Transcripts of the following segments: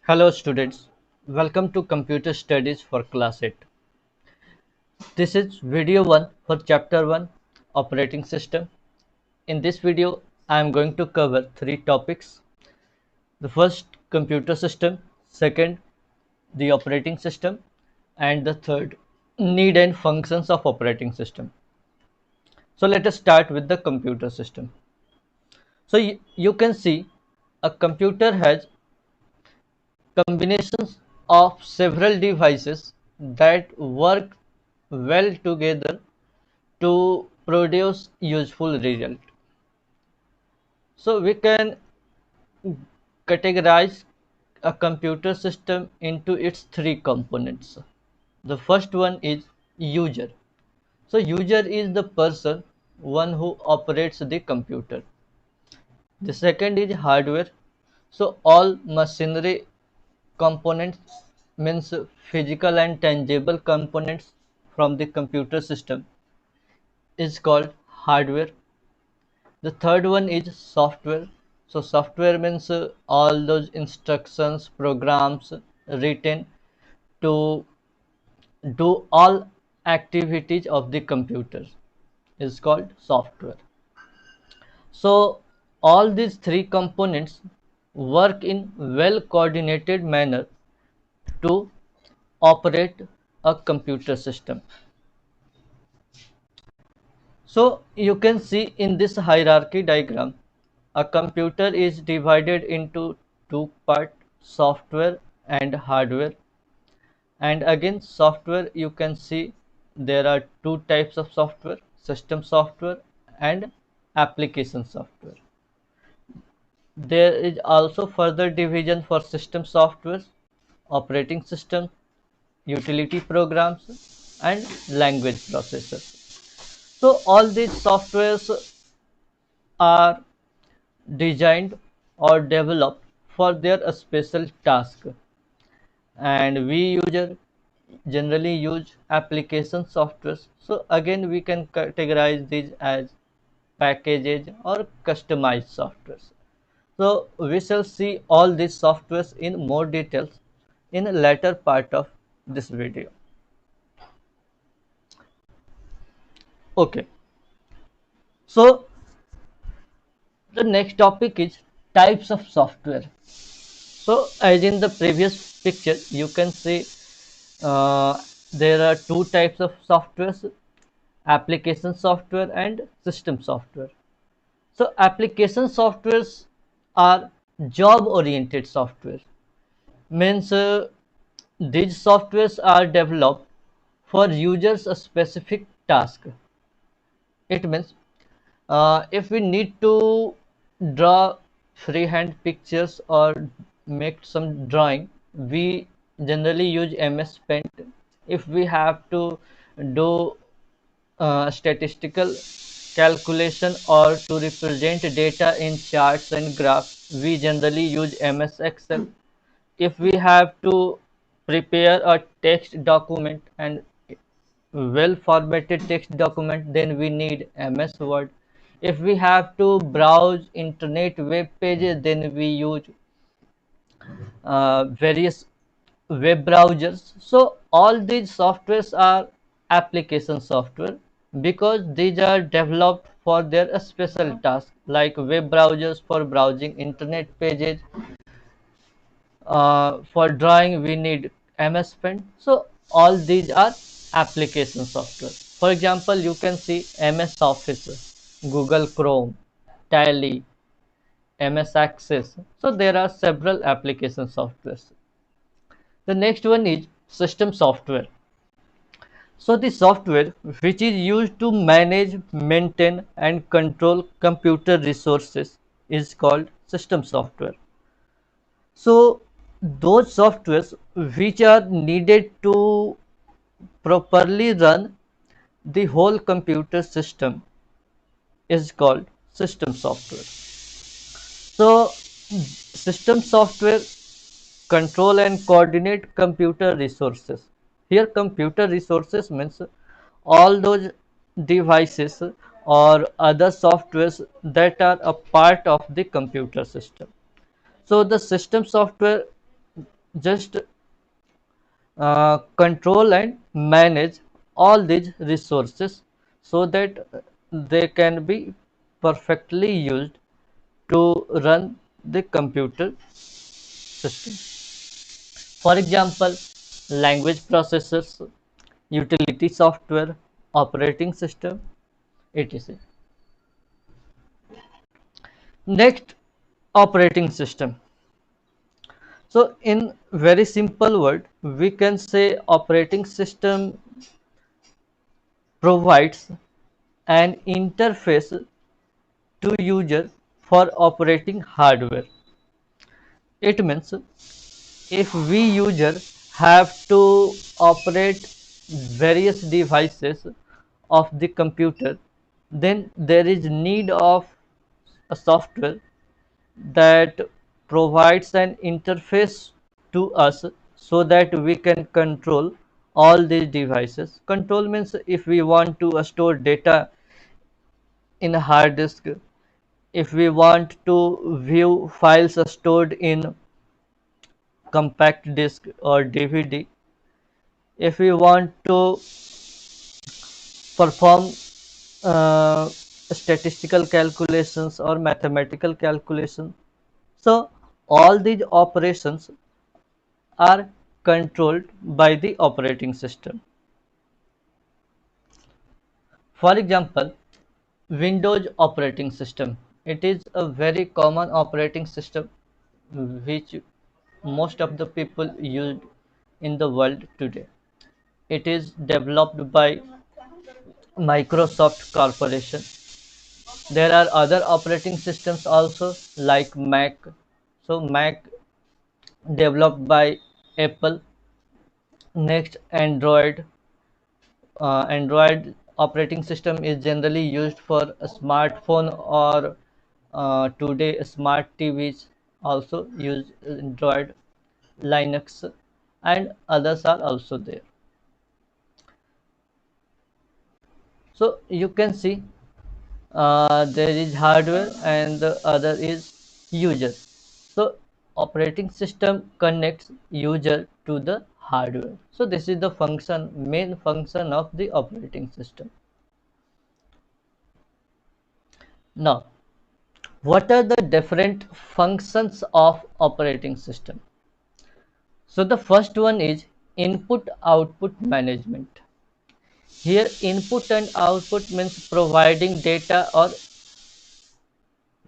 Hello students, welcome to Computer Studies for Class 8. This is video 1 for chapter 1 Operating System. In this video, I am going to cover 3 topics. The first, computer system, second, the operating system, and the third, need and functions of operating system. So let us start with the computer system. So you can see a computer has combinations of several devices that work well together to produce useful result. So we can categorize a computer system into its three components. The first one is user. So user is the person, one who operates the computer. The second is hardware. So all machinery components means physical and tangible components from the computer system is called hardware. The third one is software. So software means all those instructions, programs written to do all activities of the computer is called software. So all these three components work in well coordinated manner to operate a computer system. So you can see in this hierarchy diagram, a computer is divided into two parts, software and hardware. And again, software, you can see there are two types of software, system software and application software. There is also further division for system software, operating system, utility programs and language processors. So all these softwares are designed or developed for their special task, and we user generally use application softwares. So again, we can categorize these as packages or customized softwares. So we shall see all these softwares in more details in a later part of this video. Okay, so the next topic is types of software. So as in the previous picture, you can see there are two types of softwares, application software and system software. So application softwares are job oriented software, means these softwares are developed for users a specific task. It means if we need to draw freehand pictures or make some drawing, we generally use MS Paint. If we have to do statistical calculation or to represent data in charts and graphs, we generally use MS Excel. If we have to prepare a text document and well formatted text document, then we need MS Word. If we have to browse internet web pages, then we use various web browsers. So all these softwares are application software because these are developed for their special task, like web browsers for browsing internet pages. For drawing we need MS Paint. So all these are application software. For example, you can see MS Office, Google Chrome, Tally, MS Access. So there are several application softwares. The next one is system software. So the software which is used to manage, maintain and control computer resources is called system software. So those softwares which are needed to properly run the whole computer system is called system software. So system software control and coordinate computer resources. Here computer resources means all those devices or other softwares that are a part of the computer system. So the system software just control and manage all these resources so that they can be perfectly used to run the computer system. For example, language processors, utility software, operating system, etc. Next, operating system. So in very simple word, we can say operating system provides an interface to user for operating hardware. It means if we user have to operate various devices of the computer, then there is need of a software that provides an interface to us so that we can control all these devices. Control means if we want to store data in a hard disk, if we want to view files stored in compact disc or DVD, if we want to perform statistical calculations or mathematical calculations. So all these operations are controlled by the operating system. For example, Windows operating system. It is a very common operating system which most of the people use in the world today. It is developed by Microsoft Corporation. There are other operating systems also like Mac. So Mac developed by Apple. Next, Android. Android operating system is generally used for a smartphone or today smart TVs also use Android, Linux, and others are also there. So you can see there is hardware and the other is user. So operating system connects user to the hardware. So this is the main function of the operating system. Now, what are the different functions of operating system? So the first one is input output management. Here input and output means providing data or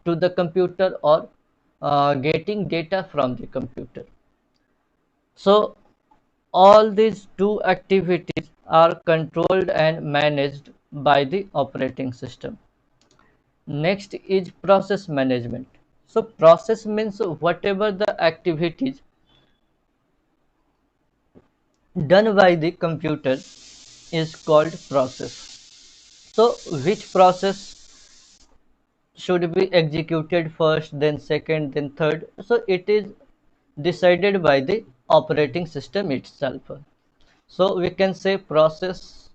to the computer or getting data from the computer. So all these two activities are controlled and managed by the operating system. Next is process management. So process means whatever the activities done by the computer is called process. So which process should be executed first, then second, then third? So it is decided by the operating system itself. So we can say process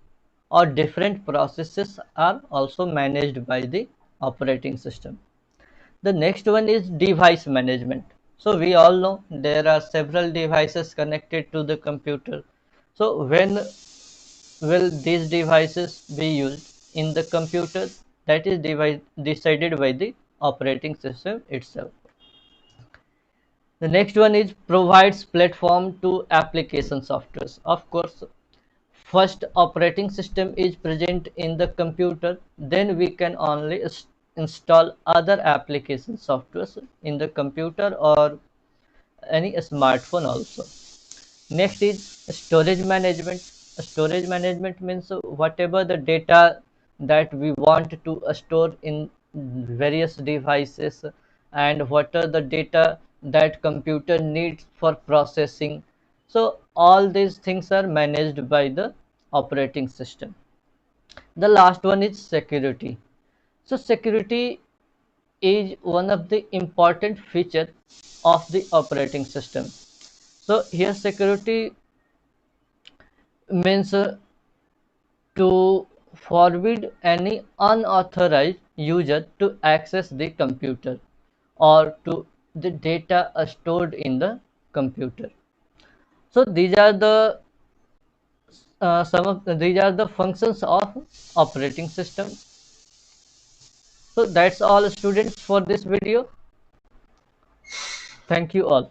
or different processes are also managed by the operating system. The next one is device management. So we all know there are several devices connected to the computer. So when will these devices be used in the computer? That is decided by the operating system itself. The next one is provides platform to application softwares. Of course, first operating system is present in the computer, then we can only install other application softwares in the computer or any smartphone also. Next is storage management. Storage management means whatever the data that we want to store in various devices and what are the data that computer needs for processing. So all these things are managed by the operating system. The last one is security. So security is one of the important feature of the operating system. So here security means to forbid any unauthorized user to access the computer or to the data stored in the computer. So these are the some of these are the functions of operating system. So that's all students for this video. Thank you all.